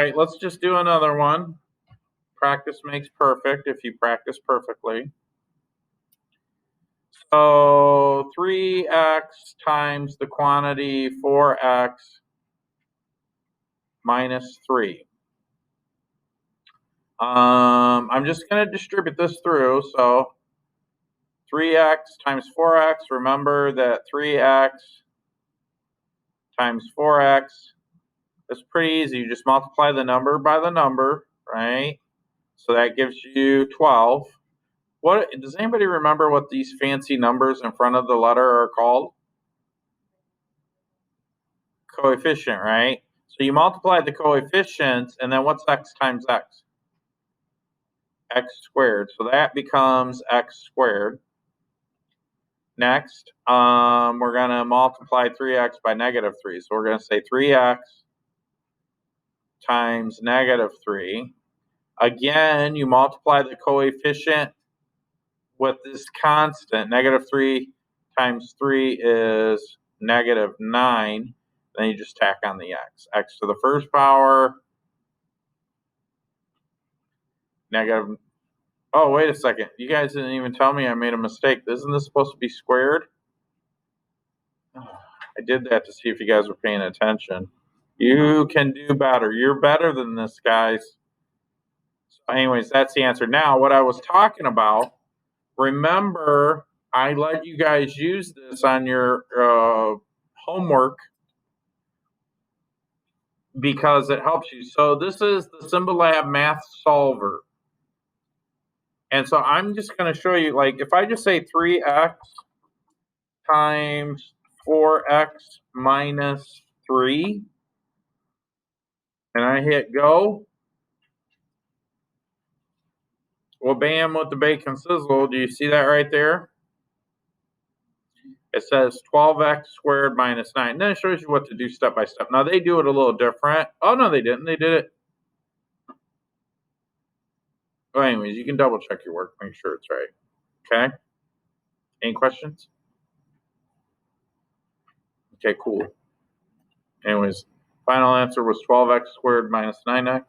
right, let's just do another one. Practice makes perfect if you practice perfectly. So 3x times the quantity 4x minus 3. I'm just going to distribute this through. So 3x times 4x, remember that 3x times 4x is pretty easy. You just multiply the number by the number, right? So that gives you 12. What does anybody remember what these fancy numbers in front of the letter are called? Coefficient, right? So you multiply the coefficients, and then what's x times x? X squared. So that becomes x squared. Next, we're going to multiply 3x by negative 3. So we're going to say 3x times negative 3. Again, you multiply the coefficient with this constant. Negative 3 times 3 is negative 9. Then you just tack on the x. X to the first power, negative. Oh, wait a second. You guys didn't even tell me I made a mistake. Isn't this supposed to be squared? I did that to see if you guys were paying attention. You can do better. You're better than this, guys. So anyways, that's the answer. Now, what I was talking about, remember, I let you guys use this on your homework because it helps you. So this is the Symbolab Math Solver. And so I'm just going to show you, like, if I just say 3x times 4x minus 3, and I hit go, well, bam, with the bacon sizzle, do you see that right there? It says 12x squared minus 9. And then it shows you what to do step by step. Now, they do it a little different. Oh, no, they didn't. They did it. Well, anyways, you can double check your work, make sure it's right. Okay? Any questions? Okay, cool. Anyways, final answer was 12x squared minus 9x.